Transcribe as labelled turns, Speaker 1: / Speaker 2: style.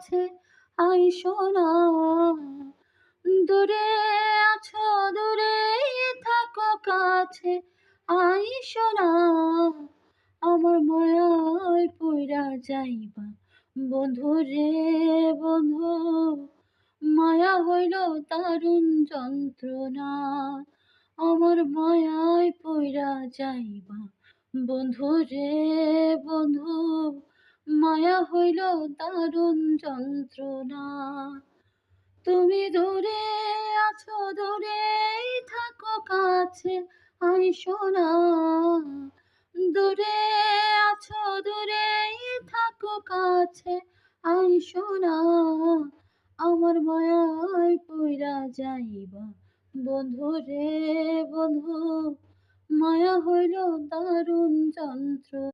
Speaker 1: কাছে আইসো না। দূরে আছো দূরেই থাকো কাছে আইসো না। আমার মায়ায় পইড়া যাইবা বন্ধু রে বন্ধু, মায়া হইল দারুণ যন্ত্রণা। আমার মায়ায় পইড়া যাইবা বন্ধু রে বন্ধু, মায়া হইল দারুণ যন্ত্রণা। তুমি দূরে আছো দূরেই থাকো কাছে আইসো না। দূরে আছো দূরেই থাকো কাছে আইসো না। আমার মায়ায় পইড়া যাইবা বন্ধু রে বন্ধু, মায়া হইল দারুণ যন্ত্র।